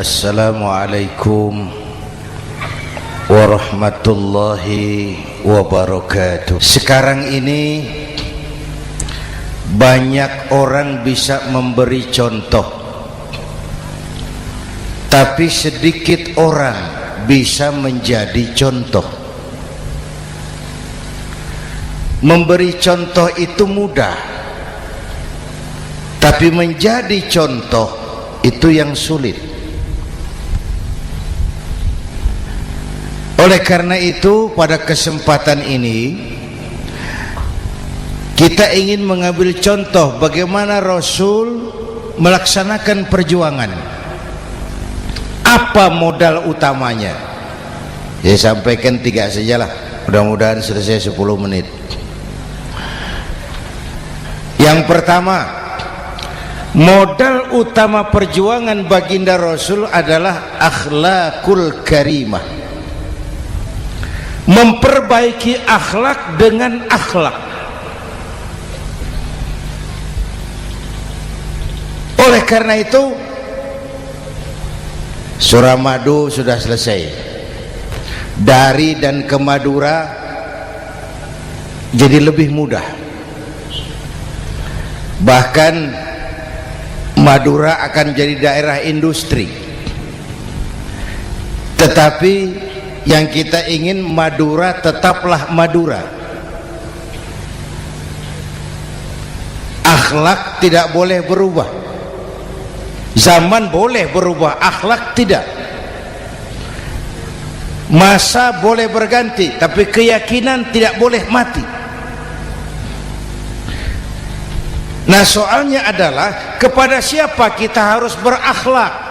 Assalamualaikum warahmatullahi wabarakatuh. Sekarang ini banyak orang bisa memberi contoh, tapi sedikit orang bisa menjadi contoh. Memberi contoh itu mudah, tapi menjadi contoh itu yang sulit. Oleh karena itu, pada kesempatan ini kita ingin mengambil contoh bagaimana Rasul melaksanakan perjuangan. Apa modal utamanya? Saya sampaikan 3 sajalah, mudah-mudahan selesai 10 menit. Yang pertama, modal utama perjuangan baginda Rasul adalah akhlakul karimah. Memperbaiki akhlak dengan akhlak. Oleh karena itu, Suramadu sudah selesai. Dari dan ke Madura jadi lebih mudah. Bahkan Madura akan jadi daerah industri. Tetapi yang kita ingin Madura tetaplah Madura. Akhlak tidak boleh berubah. Zaman boleh berubah, akhlak tidak. Masa boleh berganti, tapi keyakinan tidak boleh mati. Nah, soalnya adalah kepada siapa kita harus berakhlak.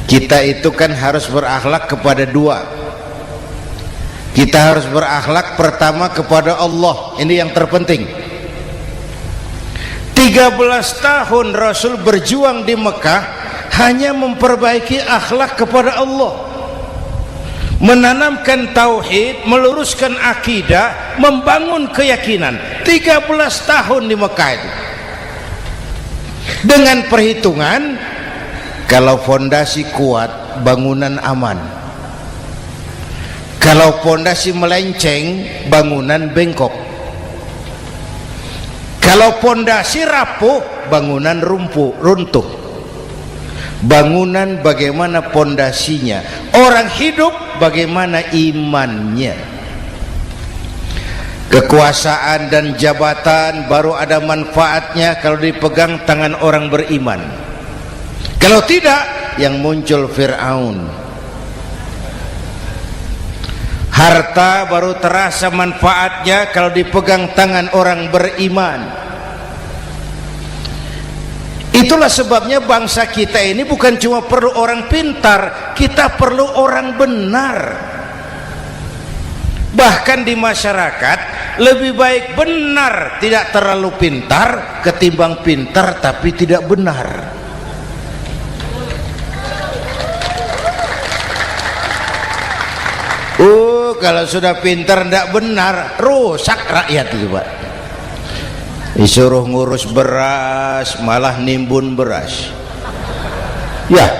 Kita itu kan harus berakhlak kepada dua. Kita harus berakhlak pertama kepada Allah. Ini yang terpenting. 13 tahun Rasul berjuang di Mekah hanya memperbaiki akhlak kepada Allah, menanamkan tauhid, meluruskan akidah, membangun keyakinan. 13 tahun di Mekah itu. Dengan perhitungan, kalau fondasi kuat, bangunan aman. Kalau fondasi melenceng, bangunan bengkok. Kalau fondasi rapuh, bangunan runtuh. Bangunan bagaimana fondasinya? Orang hidup bagaimana imannya? Kekuasaan dan jabatan baru ada manfaatnya kalau dipegang tangan orang beriman. Kalau tidak, yang muncul Fir'aun. Harta baru terasa manfaatnya kalau dipegang tangan orang beriman. Itulah sebabnya bangsa kita ini bukan cuma perlu orang pintar, kita perlu orang benar. Bahkan di masyarakat lebih baik benar tidak terlalu pintar ketimbang pintar tapi tidak benar. Kalau sudah pintar tidak benar, rusak rakyat itu, Pak. Disuruh ngurus beras malah nimbun beras. Ya,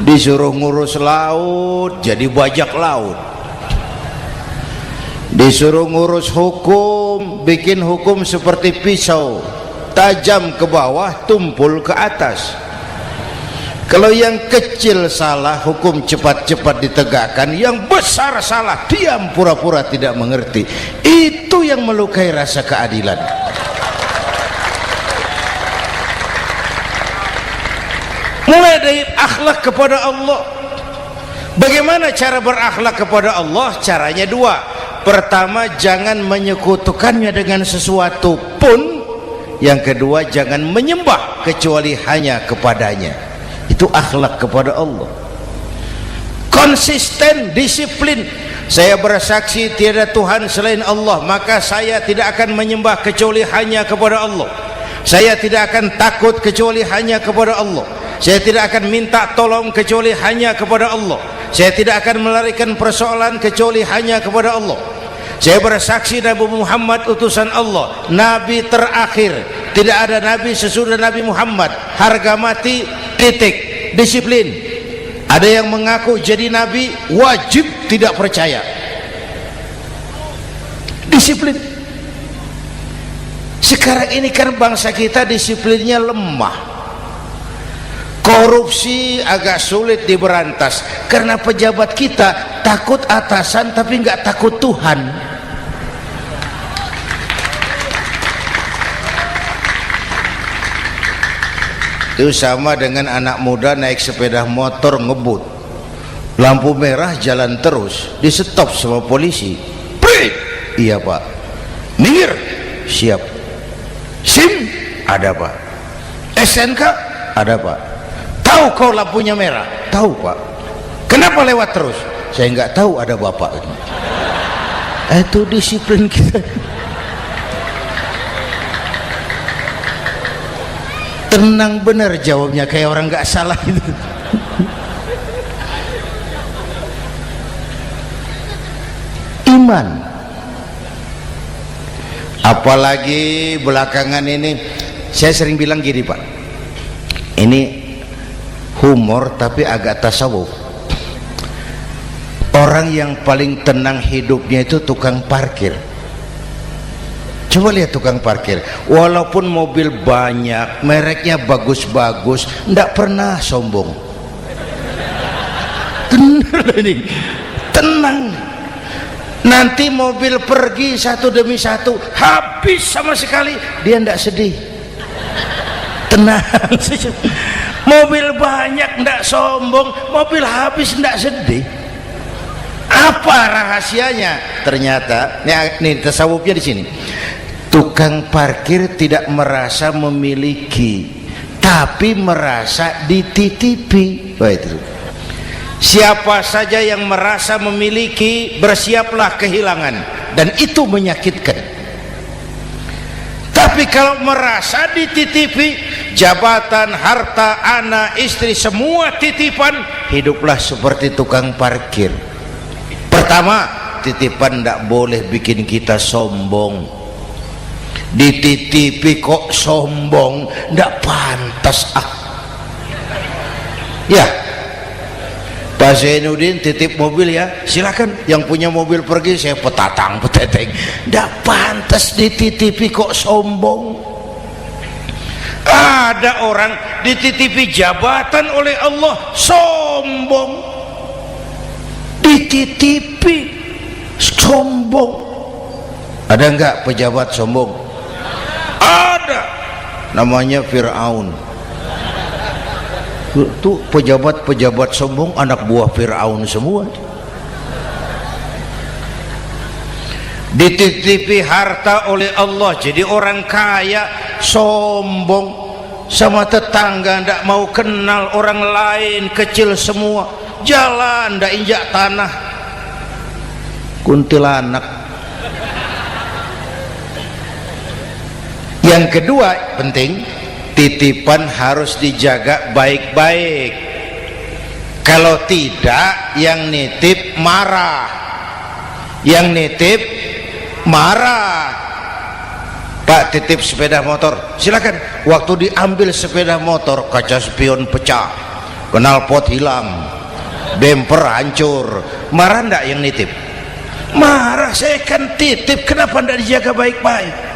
disuruh ngurus laut jadi bajak laut. Disuruh ngurus hukum, bikin hukum seperti pisau, tajam ke bawah, tumpul ke atas. Kalau yang kecil salah, hukum cepat-cepat ditegakkan. Yang besar salah, diam pura-pura tidak mengerti. Itu yang melukai rasa keadilan. Mulai dari akhlak kepada Allah. Bagaimana cara berakhlak kepada Allah? Caranya 2. Pertama, jangan menyekutukannya dengan sesuatu pun. Yang kedua, jangan menyembah kecuali hanya kepadanya. Itu akhlak kepada Allah. Konsisten, disiplin. Saya bersaksi tiada Tuhan selain Allah, maka saya tidak akan menyembah kecuali hanya kepada Allah. Saya tidak akan takut kecuali hanya kepada Allah. Saya tidak akan minta tolong kecuali hanya kepada Allah. Saya tidak akan melarikan persoalan kecuali hanya kepada Allah. Saya bersaksi Nabi Muhammad utusan Allah, nabi terakhir. Tidak ada nabi sesudah Nabi Muhammad. Harga mati, titik. Disiplin. Ada yang mengaku jadi nabi, wajib tidak percaya. Disiplin. Sekarang ini kan bangsa kita disiplinnya lemah. Korupsi agak sulit diberantas karena pejabat kita takut atasan tapi nggak takut Tuhan. Itu sama dengan anak muda naik sepeda motor ngebut, lampu merah jalan terus, di stop sama polisi. Prit! Iya pak. Minggir. Siap. SIM ada pak. SNK ada pak. Tahu kau lampunya merah? Tahu pak. Kenapa lewat terus? Saya nggak tahu, ada bapak. Itu disiplin kita. Tenang bener jawabnya, kayak orang nggak salah itu. Iman. Apalagi belakangan ini saya sering bilang gini pak, ini humor tapi agak tasawuf. Orang yang paling tenang hidupnya itu tukang parkir. Coba lihat tukang parkir, walaupun mobil banyak, mereknya bagus-bagus, ndak pernah sombong. Tenang ini, tenang. Nanti mobil pergi satu demi satu, habis sama sekali, dia ndak sedih. Tenang. Mobil banyak ndak sombong, mobil habis ndak sedih. Apa rahasianya? Ternyata nih tasawufnya di sini. Tukang parkir tidak merasa memiliki, tapi merasa dititipi. Wah, itu. Siapa saja yang merasa memiliki, bersiaplah kehilangan, dan itu menyakitkan. Tapi kalau merasa dititipi, jabatan, harta, anak, istri, semua titipan, hiduplah seperti tukang parkir. Pertama, titipan tidak boleh bikin kita sombong. Dititipi kok sombong, tidak pantas ya. Pak Zainuddin titip mobil ya, silakan. Yang punya mobil pergi, saya petatang peteteng. Tidak pantas dititipi kok sombong. Ada orang dititipi jabatan oleh Allah sombong, dititipi sombong. Ada enggak pejabat sombong? Ada, namanya Fir'aun. Itu pejabat-pejabat sombong anak buah Fir'aun semua. Dititipi harta oleh Allah, jadi orang kaya sombong, sama tetangga ndak mau kenal, orang lain kecil semua, jalan ndak injak tanah, kuntilanak. Yang kedua penting, titipan harus dijaga baik-baik. Kalau tidak, yang nitip marah, yang nitip marah. Pak titip sepeda motor, silakan. Waktu diambil sepeda motor, kaca spion pecah, knalpot hilang, bemper hancur, marah ndak yang nitip? Marah. Saya kan titip, kenapa ndak dijaga baik-baik?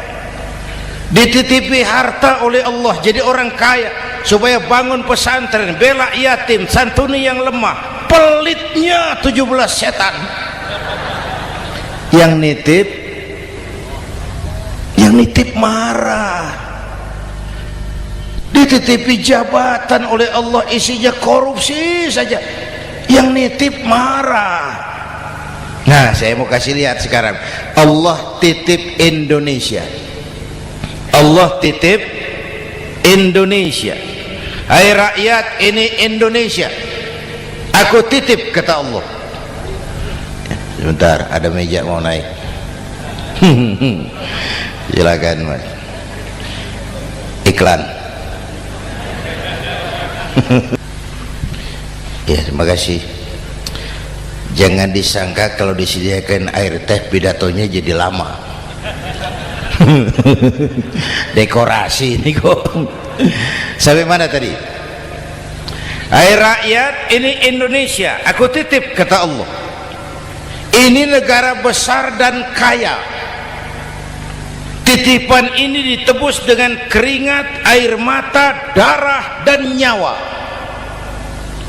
Dititipi harta oleh Allah, jadi orang kaya, supaya bangun pesantren, bela yatim, santuni yang lemah, pelitnya 17 setan. Yang nitip marah. Dititipi jabatan oleh Allah, isinya korupsi saja, yang nitip marah. Nah, saya mau kasih lihat sekarang, Allah titip Indonesia. Allah titip Indonesia. Hai rakyat, ini Indonesia, aku titip, kata Allah. Sebentar, ada meja mau naik. Silakan mas. Iklan. Ya, terima kasih. Jangan disangka kalau disediakan air teh pidatonya jadi lama. Dekorasi ini kok. Sampai mana tadi? Hai rakyat, ini Indonesia, aku titip, kata Allah. Ini negara besar dan kaya. Titipan ini ditebus dengan keringat, air mata, darah, dan nyawa.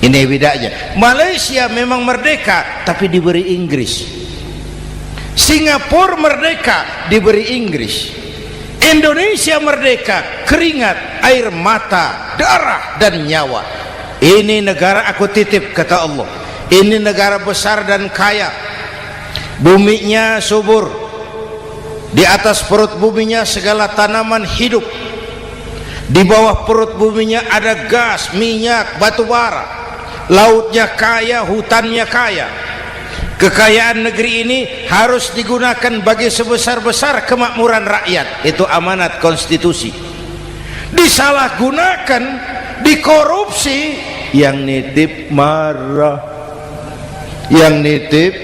Ini bedanya. Malaysia memang merdeka tapi diberi Inggris. Singapura merdeka diberi Inggris. Indonesia merdeka, keringat, air mata, darah, dan nyawa. Ini negara aku titip, kata Allah. Ini negara besar dan kaya. Buminya subur. Di atas perut buminya segala tanaman hidup. Di bawah perut buminya ada gas, minyak, batu bara. Lautnya kaya, hutannya kaya. Kekayaan negeri ini harus digunakan bagi sebesar-besar kemakmuran rakyat. Itu amanat konstitusi. Disalahgunakan, dikorupsi, yang nitip marah. Yang nitip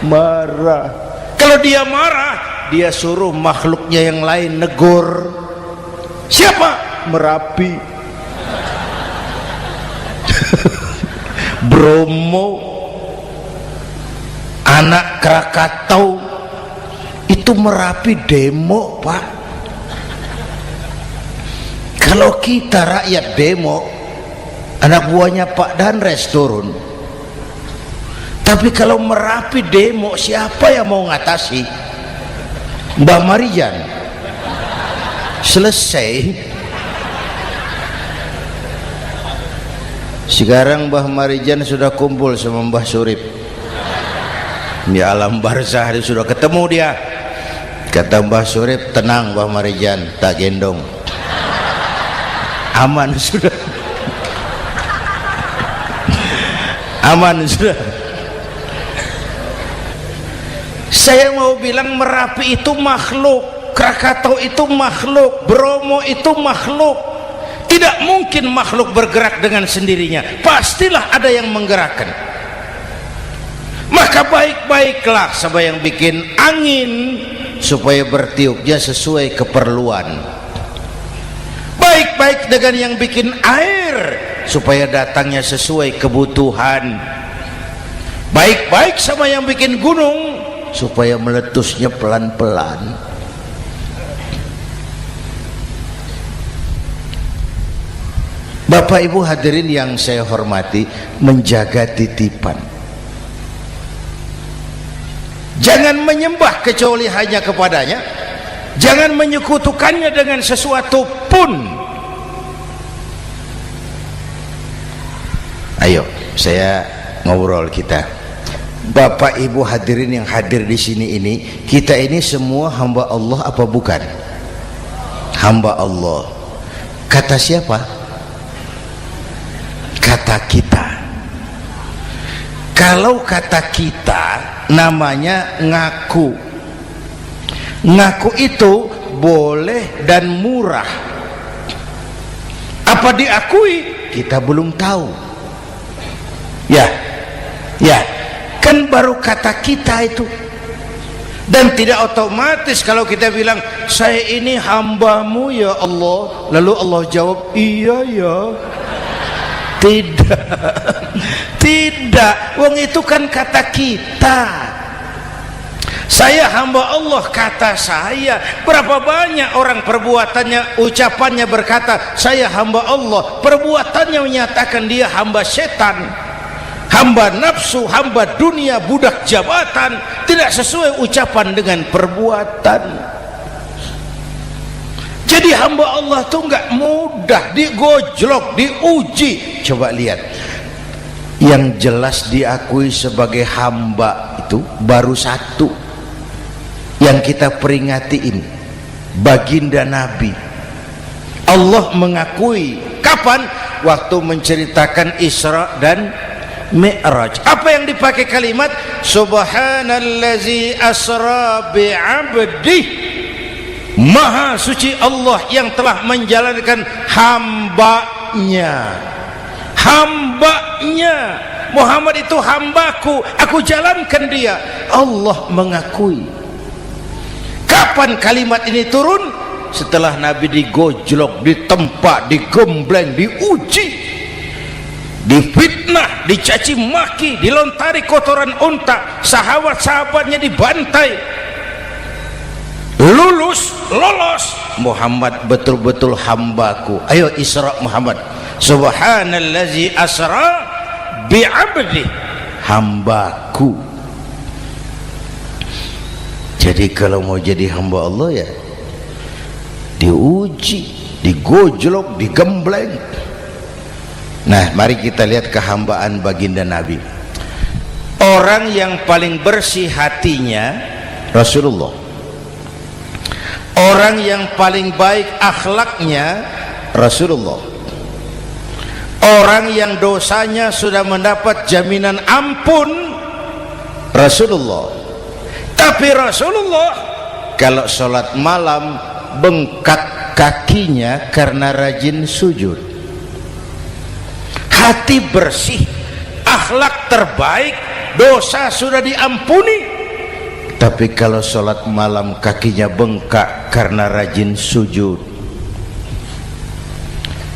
marah. Kalau dia marah, dia suruh makhluknya yang lain negur. Siapa? Merapi. Bromo, anak Krakatau, itu Merapi demo, Pak. Kalau kita rakyat demo, anak buahnya Pak Danres turun. Tapi kalau Merapi demo, siapa yang mau ngatasi? Mbah Marijan. Selesai. Sekarang Mbah Marijan sudah kumpul sama Mbah Surip di alam barzah, dia sudah ketemu dia. Kata Mbah Surip, tenang Mbah Marijan, tak gendong, aman sudah. Aman sudah. Saya mau bilang Merapi itu makhluk, Krakatau itu makhluk, Bromo itu makhluk. Tidak mungkin makhluk bergerak dengan sendirinya, pastilah ada yang menggerakkan. Maka baik-baiklah sama yang bikin angin supaya bertiupnya sesuai keperluan. Baik-baik dengan yang bikin air supaya datangnya sesuai kebutuhan. Baik-baik sama yang bikin gunung supaya meletusnya pelan-pelan. Bapak Ibu hadirin yang saya hormati, menjaga titipan. Jangan menyembah kecuali hanya kepadanya. Jangan menyekutukannya dengan sesuatu pun. Ayo, saya ngobrol kita. Bapak Ibu hadirin yang hadir di sini ini, kita ini semua hamba Allah apa bukan? Hamba Allah. Kata siapa? Kata kita. Kalau kata kita namanya ngaku. Ngaku itu boleh dan murah. Apa diakui? Kita belum tahu. Ya, kan baru kata kita itu. Dan tidak otomatis kalau kita bilang saya ini hambamu ya Allah, lalu Allah jawab iya ya. Tidak, wong itu kan kata kita. Saya hamba Allah, kata saya. Berapa banyak orang perbuatannya, ucapannya berkata saya hamba Allah, perbuatannya menyatakan dia hamba setan, hamba nafsu, hamba dunia, budak jabatan. Tidak sesuai ucapan dengan perbuatan. Jadi hamba Allah tuh nggak mudah, digojlok, diuji. Coba lihat, yang jelas diakui sebagai hamba itu baru satu yang kita peringati ini, baginda Nabi. Allah mengakui kapan? Waktu menceritakan Isra dan Mi'raj. Apa yang dipakai kalimat? Subhanallazi asra bi'abdih. Maha suci Allah yang telah menjalankan hambanya. Hambanya. Muhammad itu hambaku, aku jalankan dia. Allah mengakui. Kapan kalimat ini turun? Setelah Nabi digojlok, ditempa, digembleng, diuji, difitnah, dicaci maki, dilontari kotoran unta, sahabat-sahabatnya dibantai. Lolos, Muhammad betul-betul hambaku. Ayo Isra Muhammad. Subhanallazi asra bi'abdi, hambaku. Jadi kalau mau jadi hamba Allah ya diuji, digojlok, digembleng. Nah, mari kita lihat kehambaan baginda Nabi. Orang yang paling bersih hatinya Rasulullah. Orang yang paling baik akhlaknya Rasulullah. Orang yang dosanya sudah mendapat jaminan ampun Rasulullah. Tapi Rasulullah kalau sholat malam bengkak kakinya karena rajin sujud. Hati bersih, akhlak terbaik, dosa sudah diampuni. Tapi kalau sholat malam kakinya bengkak karena rajin sujud.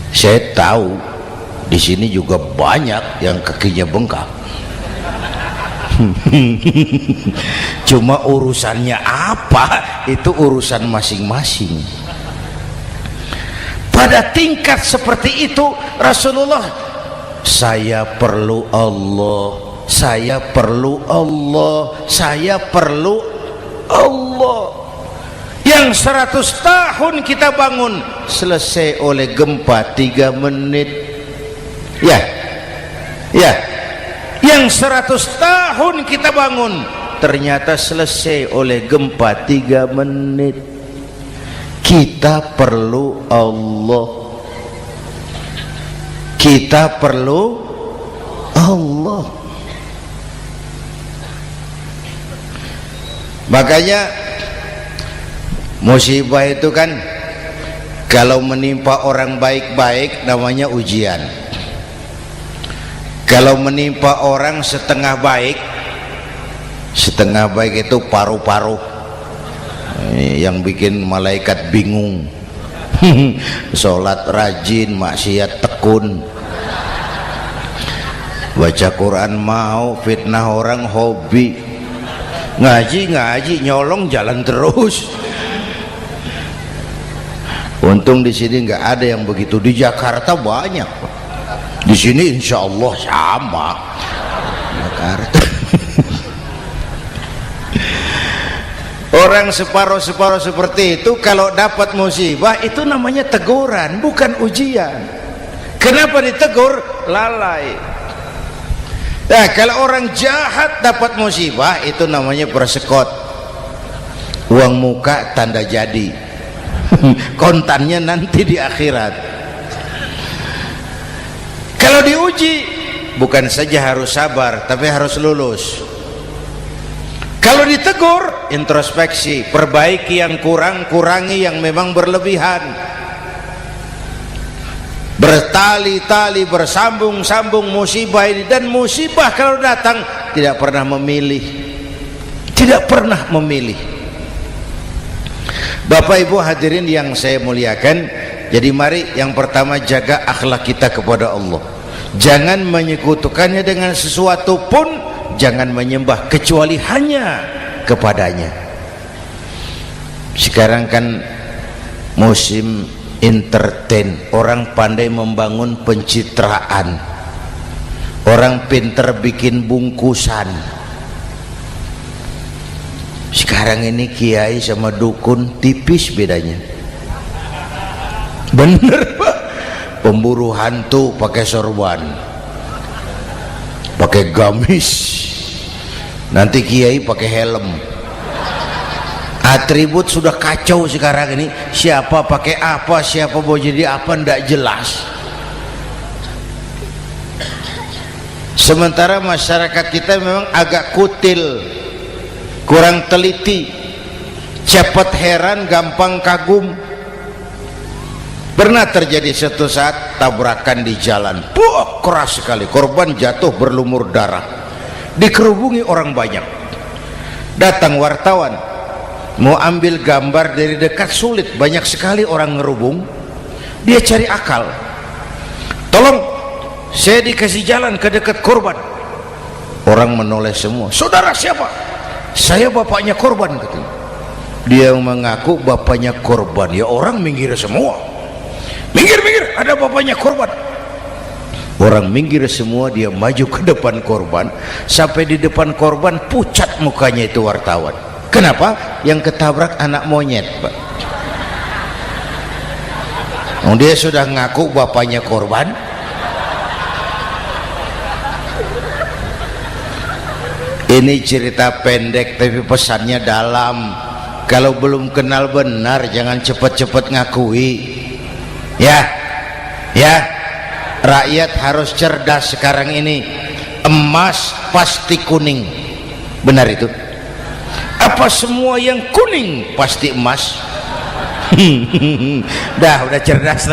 Saya tahu di sini juga banyak yang kakinya bengkak. Cuma urusannya apa, itu urusan masing-masing. Pada tingkat seperti itu Rasulullah, saya perlu Allah, saya perlu Allah, saya perlu Allah. Yang 100 tahun kita bangun selesai oleh gempa 3 menit. Ya, yang 100 tahun kita bangun ternyata selesai oleh gempa 3 menit. Kita perlu Allah, kita perlu Allah. Makanya musibah itu kan kalau menimpa orang baik-baik namanya ujian. Kalau menimpa orang setengah baik itu paru-paru yang bikin malaikat bingung. Sholat rajin, maksiat tekun, baca Quran mau, fitnah orang hobi, ngaji nyolong jalan terus. Untung di sini nggak ada yang begitu. Di Jakarta banyak. Di sini insya Allah sama. Jakarta. Orang separuh-separuh seperti itu kalau dapat musibah itu namanya teguran, bukan ujian. Kenapa ditegur? Lalai. Nah, kalau orang jahat dapat musibah itu namanya persekot. Uang muka tanda jadi. Kontannya nanti di akhirat. Kalau diuji bukan saja harus sabar tapi harus lulus. Kalau ditegur introspeksi, perbaiki yang kurang, kurangi yang memang berlebihan. Bertali-tali, bersambung-sambung musibah ini. Dan musibah kalau datang tidak pernah memilih, tidak pernah memilih. Bapak Ibu hadirin yang saya muliakan, jadi mari yang pertama jaga akhlak kita kepada Allah. Jangan menyekutukannya dengan sesuatu pun, jangan menyembah kecuali hanya kepadanya. Sekarang kan musim entertain, orang pandai membangun pencitraan, orang pinter bikin bungkusan. Sekarang ini kiai sama dukun tipis bedanya. Bener Pak, pemburu hantu pakai sorban, pakai gamis, nanti kiai pakai helm. Atribut sudah kacau sekarang ini, siapa pakai apa, siapa mau jadi apa ndak jelas. Sementara masyarakat kita memang agak kutil, kurang teliti, cepat heran, gampang kagum. Pernah terjadi suatu saat tabrakan di jalan, keras sekali, korban jatuh berlumur darah, dikerubungi orang banyak. Datang wartawan mau ambil gambar dari dekat, sulit, banyak sekali orang ngerubung. Dia cari akal, tolong saya dikasih jalan ke dekat korban. Orang menoleh semua. Saudara siapa? Saya bapaknya korban, katanya. Dia mengaku bapaknya korban. Ya orang minggir semua, minggir, ada bapaknya korban. Orang minggir semua, dia maju ke depan korban. Sampai di depan korban pucat mukanya itu wartawan. Kenapa? Yang ketabrak anak monyet, Pak. Dia sudah ngaku bapaknya korban. Ini cerita pendek tapi pesannya dalam. Kalau belum kenal benar jangan cepat-cepat ngakui. Ya, rakyat harus cerdas sekarang ini. Emas pasti kuning, benar itu? Apa semua yang kuning pasti emas? udah cerdas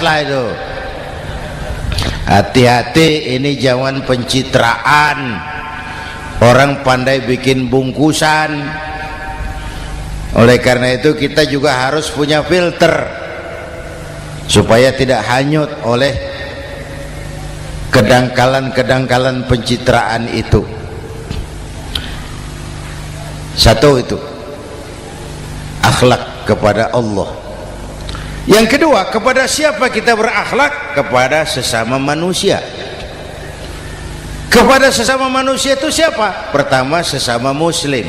lah itu, hati-hati, ini zaman pencitraan. Orang pandai bikin bungkusan. Oleh karena itu kita juga harus punya filter supaya tidak hanyut oleh kedangkalan pencitraan itu. Satu itu akhlak kepada Allah. Yang kedua, kepada siapa kita berakhlak? Kepada sesama manusia. Kepada sesama manusia itu siapa? Pertama, sesama muslim.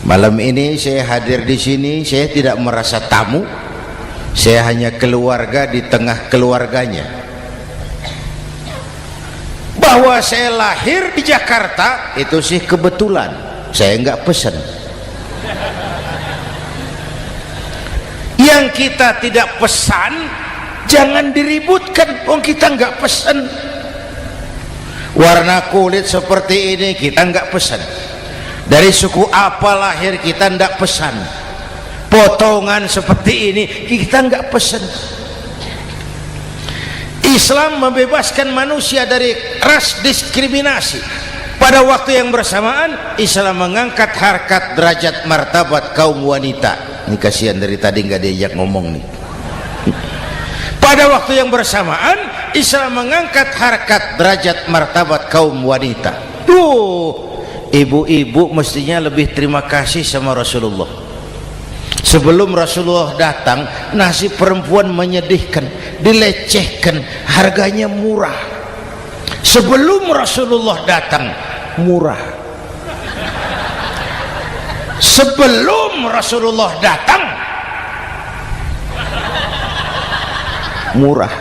Malam ini saya hadir di sini, saya tidak merasa tamu. Saya hanya keluarga di tengah keluarganya. Bahwa saya lahir di Jakarta itu sih kebetulan. Saya enggak pesan. Yang kita tidak pesan jangan diributkan. Kita enggak pesan. Warna kulit seperti ini kita enggak pesan. Dari suku apa lahir kita enggak pesan. Potongan seperti ini kita enggak pesan. Islam membebaskan manusia dari ras diskriminasi. Pada waktu yang bersamaan Islam mengangkat harkat, derajat, martabat kaum wanita. Ini kasihan dari tadi nggak diajak ngomong nih. Pada waktu yang bersamaan Islam mengangkat harkat, derajat, martabat kaum wanita. Ibu-ibu mestinya lebih terima kasih sama Rasulullah. Sebelum Rasulullah datang, nasib perempuan menyedihkan, dilecehkan, harganya murah. Sebelum Rasulullah datang, murah. Sebelum Rasulullah datang, murah.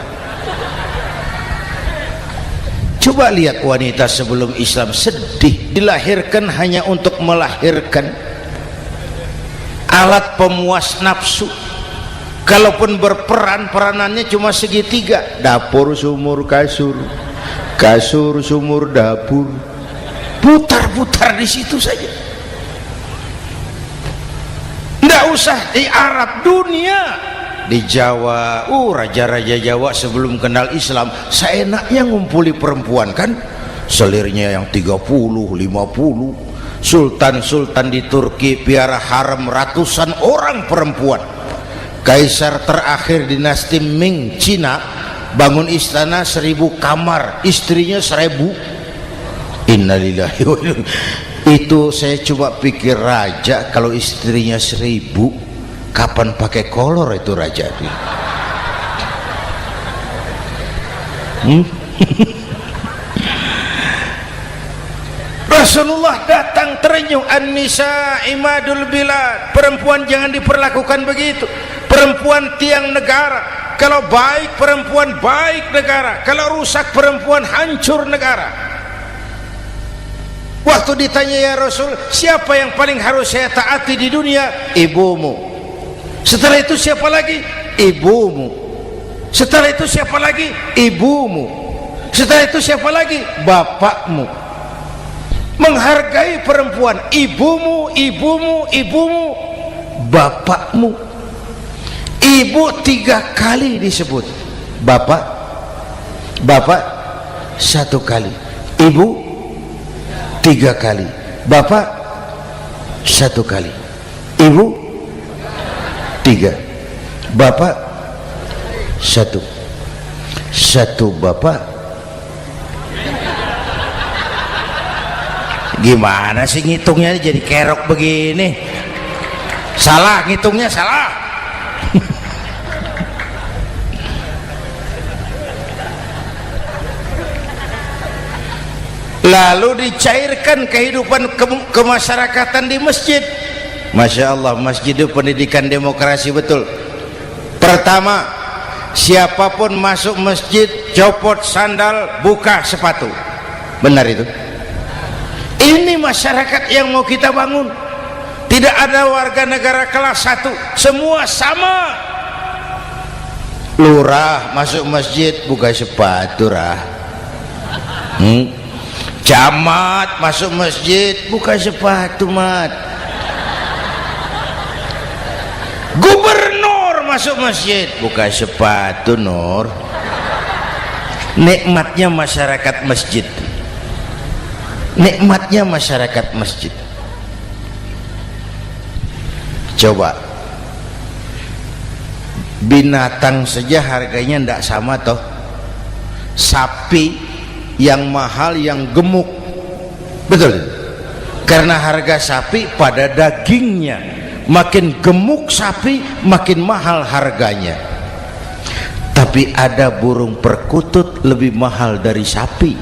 Coba lihat wanita sebelum Islam, sedih, dilahirkan hanya untuk melahirkan, alat pemuas nafsu. Kalaupun berperan, peranannya cuma segitiga, dapur sumur kasur, kasur sumur dapur, putar-putar di situ saja. Tidak usah di Arab, dunia. Di Jawa, raja-raja Jawa sebelum kenal Islam seenaknya ngumpuli perempuan kan, selirnya yang 30, 50. Sultan-sultan di Turki piara harem ratusan orang perempuan. Kaisar terakhir dinasti Ming Cina bangun istana 1000 kamar, istrinya 1000. Innalillahi wa inna. Itu saya coba pikir, raja kalau istrinya 1000, kapan pakai kolor itu raja? Rasulullah datang terenyuh, an-nisa imadul bilad. Perempuan jangan diperlakukan begitu. Perempuan tiang negara. Kalau baik perempuan, baik negara. Kalau rusak perempuan, hancur negara. Waktu ditanya, ya Rasul, siapa yang paling harus saya taati di dunia? Ibumu. Setelah itu siapa lagi? Ibumu. Setelah itu siapa lagi? Ibumu. Setelah itu siapa lagi? Bapakmu. Menghargai perempuan, ibumu, ibumu, ibumu, bapakmu. Ibu 3 kali disebut, bapak 1 kali, ibu 3 kali, bapak 1 kali, ibu 3, bapak 1 bapak. Gimana sih ngitungnya jadi kerok begini? Salah ngitungnya, salah. Lalu dicairkan kehidupan kemasyarakatan di masjid. Masya Allah, masjid itu pendidikan demokrasi betul. Pertama, siapapun masuk masjid copot sandal, buka sepatu. Benar itu? Ini masyarakat yang mau kita bangun. Tidak ada warga negara kelas 1, semua sama. Lurah masuk masjid buka sepatu, rah. Camat masuk masjid buka sepatu, mat. Gubernur masuk masjid buka sepatu, Nur. Nikmatnya masyarakat masjid, nikmatnya masyarakat masjid. Coba binatang saja harganya tidak sama toh. Sapi yang mahal, yang gemuk, betul, karena harga sapi pada dagingnya. Makin gemuk sapi makin mahal harganya. Tapi ada burung perkutut lebih mahal dari sapi,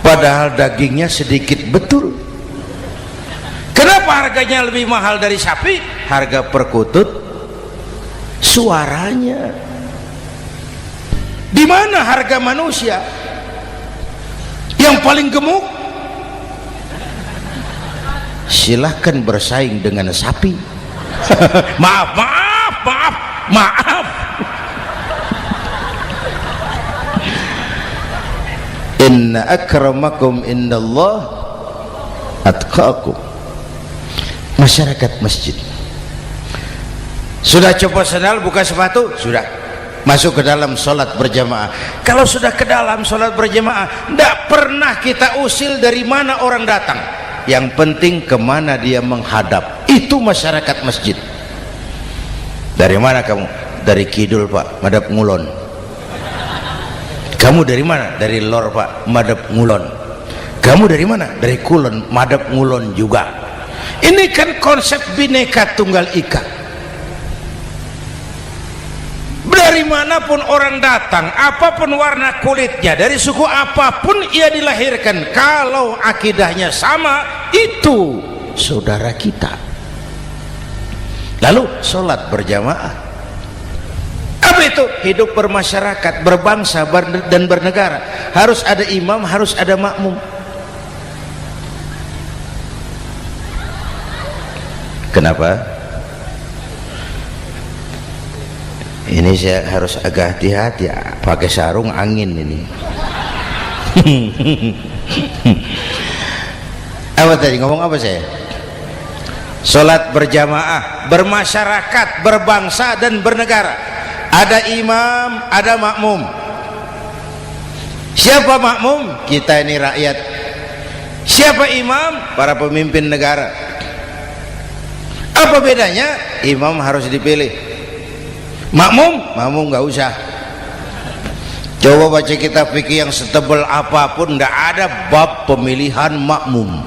padahal dagingnya sedikit, betul. Kenapa harganya lebih mahal dari sapi? Harga perkutut suaranya. Di mana harga manusia? Yang paling gemuk silahkan bersaing dengan sapi. maaf inna akramakum indallah atqakum. Masyarakat masjid sudah copot sandal, buka sepatu, sudah masuk ke dalam sholat berjamaah. Kalau sudah ke dalam sholat berjamaah, tidak pernah kita usil dari mana orang datang, yang penting kemana dia menghadap. Itu masyarakat masjid. Dari mana kamu? Dari kidul, Pak, madhab ngulon. Kamu dari mana? Dari lor, Pak, madhab ngulon. Kamu dari mana? Dari kulon, madhab ngulon juga. Ini kan konsep bineka tunggal ika. Dari manapun orang datang, apapun warna kulitnya, dari suku apapun ia dilahirkan, kalau akidahnya sama, itu saudara kita. Lalu sholat berjamaah, apa itu? Hidup bermasyarakat, berbangsa dan bernegara. Harus ada imam, harus ada makmum. Kenapa? Ini saya harus agak hati-hati ya, pakai sarung angin ini. Apa tadi ngomong apa saya? Sholat berjamaah, bermasyarakat, berbangsa dan bernegara. Ada imam, ada makmum. Siapa makmum? Kita ini rakyat. Siapa imam? Para pemimpin negara. Apa bedanya? Imam harus dipilih, makmum nggak usah. Coba baca kitab fikih yang setebal apapun, nggak ada bab pemilihan makmum.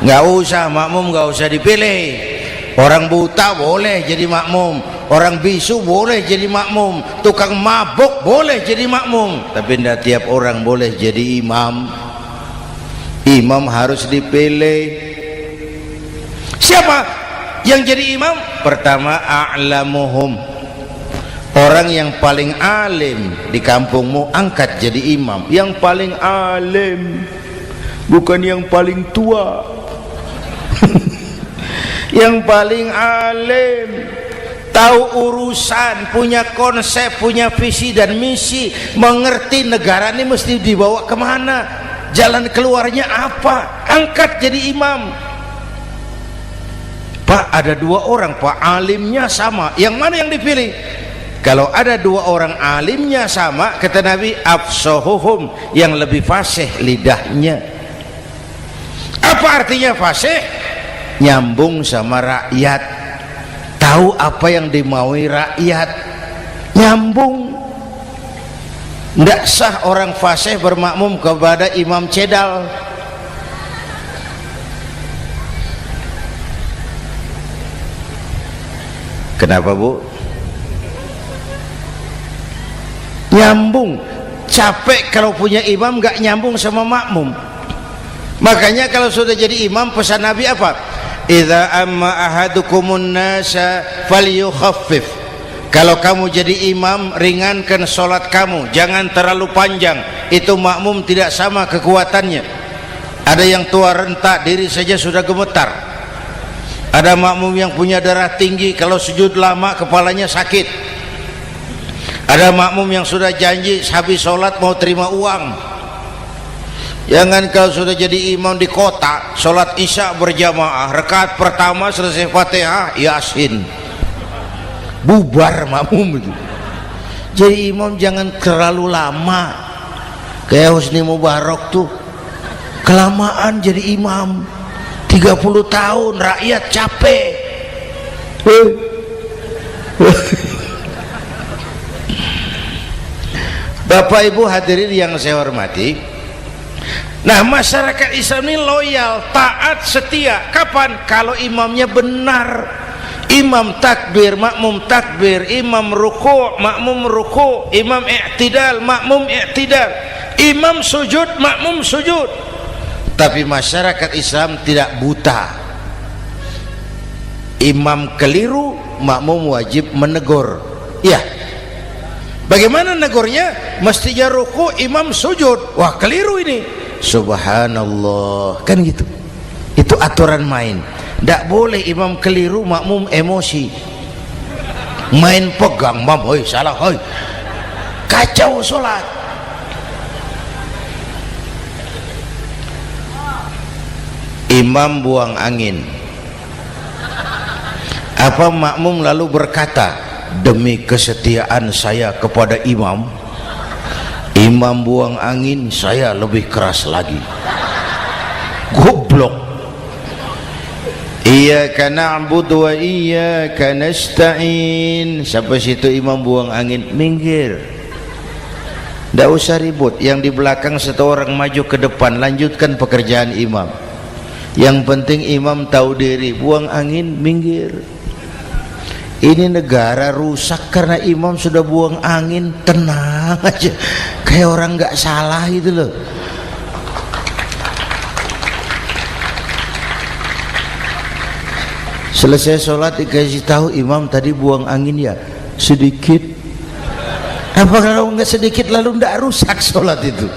Nggak usah, makmum nggak usah dipilih. Orang buta boleh jadi makmum, orang bisu boleh jadi makmum, tukang mabuk boleh jadi makmum, tapi tidak tiap orang boleh jadi imam. Imam harus dipilih. Siapa yang jadi imam? Pertama, a'lamuhum, orang yang paling alim di kampungmu, angkat jadi imam. Yang paling alim, bukan yang paling tua. Yang paling alim, tahu urusan, punya konsep, punya visi dan misi, mengerti negara ini mesti dibawa kemana, jalan keluarnya apa, angkat jadi imam. Pak, ada 2 orang Pak, alimnya sama, yang mana yang dipilih? Kalau ada 2 orang alimnya sama, kata Nabi, afsahuhum, yang lebih fasih lidahnya. Apa artinya fasih? Nyambung sama rakyat, tahu apa yang dimaui rakyat, nyambung. Tidak sah orang fasih bermakmum kepada imam cedal. Kenapa Bu? Nyambung. Capek kalau punya imam gak nyambung sama makmum. Makanya kalau sudah jadi imam, pesan Nabi apa? Idza amma ahadukumun nasa falyukhaffif. Kalau kamu jadi imam, ringankan sholat kamu, jangan terlalu panjang. Itu makmum tidak sama kekuatannya. Ada yang tua renta, diri saja sudah gemetar. Ada makmum yang punya darah tinggi, kalau sujud lama kepalanya sakit. Ada makmum yang sudah janji habis sholat mau terima uang. Jangan kalau sudah jadi imam di kota, sholat isya berjamaah, rakaat pertama selesai Fatihah, Yasin, bubar makmum itu. Jadi imam jangan terlalu lama. Kayak Husni Mubarak tuh kelamaan jadi imam, 30 tahun, rakyat capek. Bapak Ibu hadirin yang saya hormati, nah masyarakat Islam ini loyal, taat, setia. Kapan? Kalau imamnya benar. Imam takbir, makmum takbir, imam ruku', makmum ruku', imam i'tidal, makmum i'tidal, imam sujud, makmum sujud. Tapi masyarakat Islam tidak buta. Imam keliru, makmum wajib menegur. Ya, bagaimana negurnya? Mestinya ruku', imam sujud. Wah, keliru ini. Subhanallah, kan gitu. Itu aturan main. Tidak boleh imam keliru, makmum emosi, main pegang, mam, hoi salah, hoi, kacau sholat. Imam buang angin, apa makmum lalu berkata, demi kesetiaan saya kepada imam, imam buang angin, saya lebih keras lagi. Goblok. Iyyaka na'budu wa iyyaka nasta'in. Sampai situ imam buang angin, minggir, tidak usah ribut. Yang di belakang 1 orang maju ke depan, lanjutkan pekerjaan imam. Yang penting imam tahu diri, buang angin, minggir. Ini negara rusak karena imam sudah buang angin. Tenang aja, kayak orang nggak salah itu loh. Selesai sholat dikasih tahu, imam tadi buang angin ya sedikit. Apa kalau nggak sedikit lalu ndak rusak sholat itu?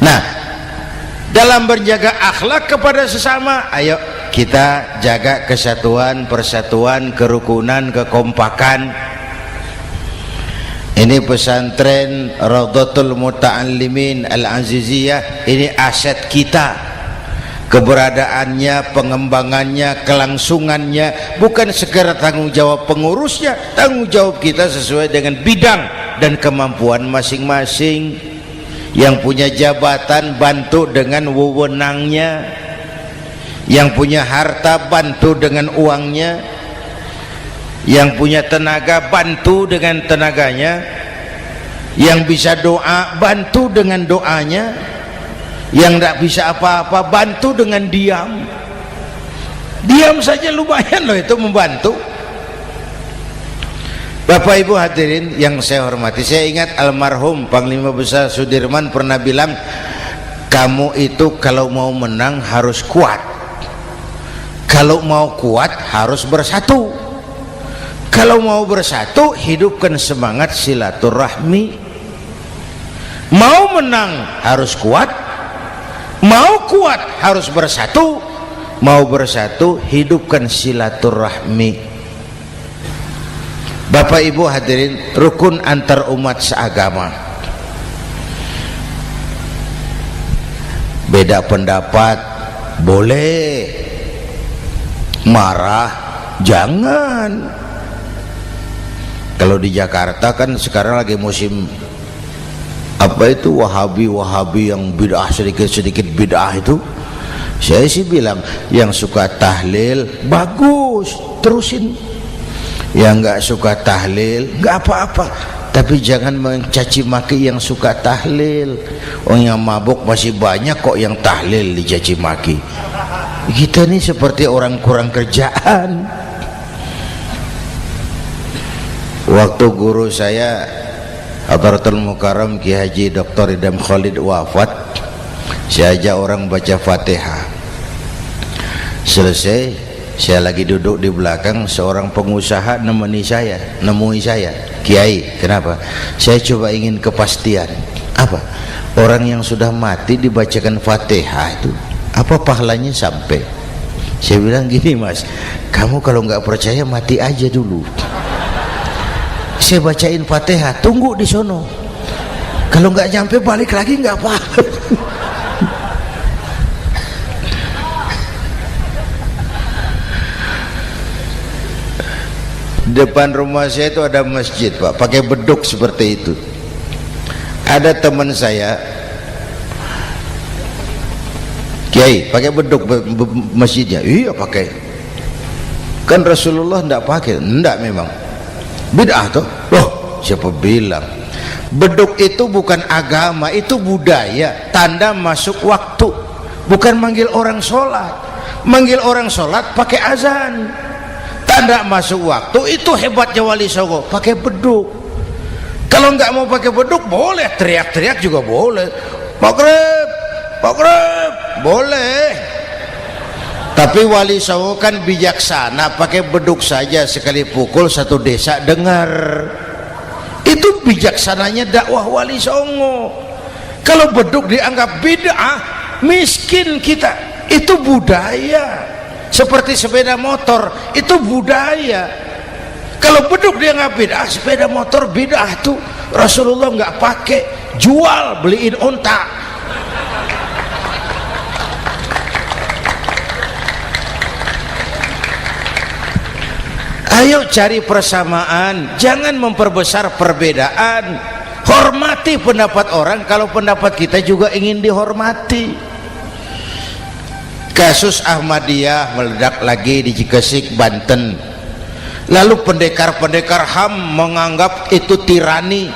Nah, dalam berjaga akhlak kepada sesama, ayo kita jaga kesatuan, persatuan, kerukunan, kekompakan. Ini pesantren Raudhatul Muta'allimin Al-Aziziyah, ini aset kita. Keberadaannya, pengembangannya, kelangsungannya, bukan sekedar tanggung jawab pengurusnya, tanggung jawab kita sesuai dengan bidang dan kemampuan masing-masing. Yang punya jabatan bantu dengan wewenangnya, yang punya harta bantu dengan uangnya, yang punya tenaga bantu dengan tenaganya, yang bisa doa bantu dengan doanya, yang tidak bisa apa-apa bantu dengan diam. Diam saja lumayan loh itu membantu. Bapak Ibu hadirin yang saya hormati, saya ingat almarhum Panglima Besar Sudirman pernah bilang, kamu itu kalau mau menang harus kuat, kalau mau kuat harus bersatu, kalau mau bersatu hidupkan semangat silaturahmi. Mau menang harus kuat, mau kuat harus bersatu, mau bersatu hidupkan silaturahmi. Bapak Ibu hadirin, rukun antar umat seagama. Beda pendapat boleh, marah, jangan. Kalau di Jakarta kan sekarang lagi musim apa itu wahabi yang bid'ah, sedikit bid'ah itu. Saya sih bilang yang suka tahlil bagus, terusin. Yang nggak suka tahlil nggak apa-apa, tapi jangan mencaci maki yang suka tahlil. Orang yang mabuk masih banyak kok yang tahlil dicaci maki. Kita ini seperti orang kurang kerjaan. Waktu guru saya Hadratul Mukarram Ki Haji Dr. Idham Khalid wafat, saya ajak orang baca Fatihah. Selesai, saya lagi duduk di belakang, seorang pengusaha nemui saya, Kiai, kenapa? Saya coba ingin kepastian. Apa? Orang yang sudah mati dibacakan Fatihah itu apa pahalanya sampai? Saya bilang gini, Mas, kamu kalau nggak percaya mati aja dulu. Saya bacain Fatihah, tunggu di sono. Kalau nggak nyampe balik lagi nggak apa-apa. Depan rumah saya itu ada masjid, Pak, pakai beduk seperti itu. Ada teman saya, Kiai, pakai beduk masjidnya. Iya pakai. Kan Rasulullah enggak pakai. Enggak memang. Bid'ah tuh. Loh, siapa bilang? Beduk itu bukan agama, itu budaya, tanda masuk waktu. Bukan manggil orang sholat. Manggil orang sholat pakai azan. Tanda masuk waktu, itu hebatnya Wali Songo, pakai beduk. Kalau nggak mau pakai beduk boleh, teriak-teriak juga boleh. Maghrib, boleh. Tapi Wali Songo kan bijaksana, pakai beduk saja, sekali pukul satu desa dengar. Itu bijaksananya dakwah Wali Songo. Kalau beduk dianggap bid'ah, miskin kita. Itu budaya. Seperti sepeda motor, itu budaya. Kalau beduk dianggap bid'ah, sepeda motor bid'ah tuh. Rasulullah nggak pakai, jual, beliin unta. Ayo cari persamaan, jangan memperbesar perbedaan. Hormati pendapat orang kalau pendapat kita juga ingin dihormati. Kasus Ahmadiyah meledak lagi di Cikesik, Banten. Lalu pendekar-pendekar HAM menganggap itu tirani,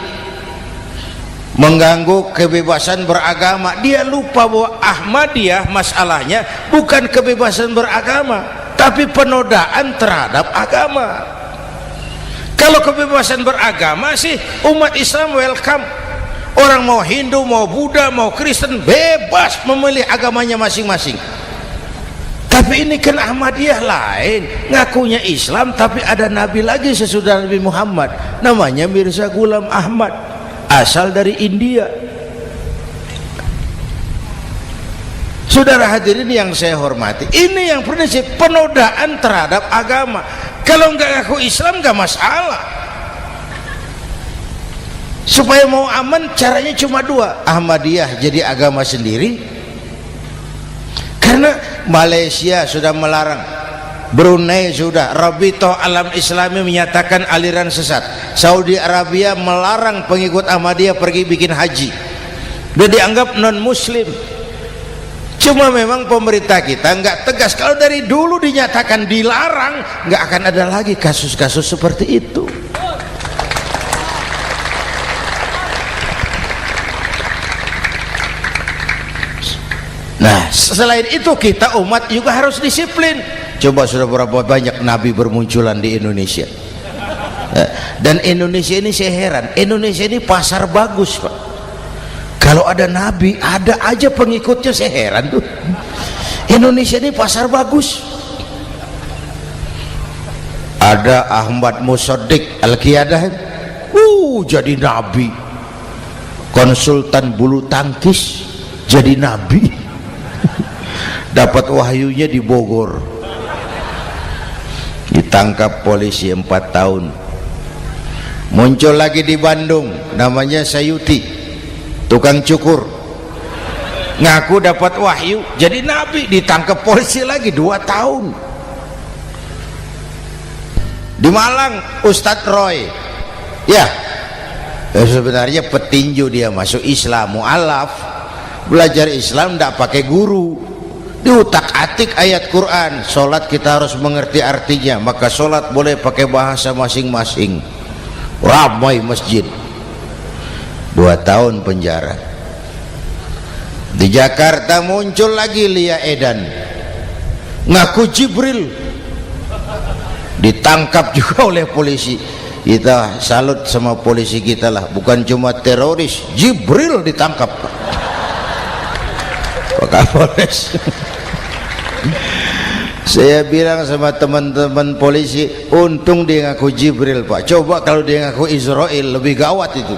mengganggu kebebasan beragama. Dia lupa bahwa Ahmadiyah masalahnya bukan kebebasan beragama, tapi penodaan terhadap agama. Kalau kebebasan beragama sih umat Islam welcome. Orang mau Hindu, mau Buddha, mau Kristen bebas memilih agamanya masing-masing. Tapi ini kan Ahmadiyah lain, ngakunya Islam tapi ada nabi lagi sesudah Nabi Muhammad, namanya Mirza Ghulam Ahmad, asal dari India. Saudara hadirin yang saya hormati, ini yang prinsip penodaan terhadap agama. Kalau nggak ngaku Islam nggak masalah. Supaya mau aman caranya cuma dua, Ahmadiyah jadi agama sendiri, karena Malaysia sudah melarang, Brunei sudah, Rabitoh Alam Islami menyatakan aliran sesat, Saudi Arabia melarang pengikut Ahmadiyah pergi bikin haji, udah dianggap non muslim. Cuma memang pemerintah kita nggak tegas. Kalau dari dulu dinyatakan dilarang, nggak akan ada lagi kasus-kasus seperti itu. Nah, selain itu kita umat juga harus disiplin. Coba sudah berapa banyak nabi bermunculan di Indonesia. Dan Indonesia ini saya heran, Indonesia ini pasar bagus, Pak. Kalau ada nabi, ada aja pengikutnya, saya heran tuh. Indonesia ini pasar bagus. Ada Ahmad Musaddiq Al-Qiyadah, jadi nabi. Konsultan bulu tangkis jadi nabi. Dapat wahyunya di Bogor, ditangkap polisi 4 tahun. Muncul lagi di Bandung, namanya Sayuti, tukang cukur, ngaku dapat wahyu jadi nabi, ditangkap polisi lagi 2 tahun. Di Malang Ustadz Roy, ya sebenarnya petinju, dia masuk Islam, mu'alaf, belajar Islam tidak pakai guru, diutak-atik ayat Quran. Sholat kita harus mengerti artinya, maka sholat boleh pakai bahasa masing-masing. Ramai masjid. 2 tahun penjara. Di Jakarta muncul lagi Lia Edan, ngaku Jibril, ditangkap juga oleh polisi. Kita salut sama polisi kita lah, bukan cuma teroris, Jibril ditangkap Pak Kapolres. Saya bilang sama teman-teman polisi, untung dia ngaku Jibril Pak, coba kalau dia ngaku Israel lebih gawat itu.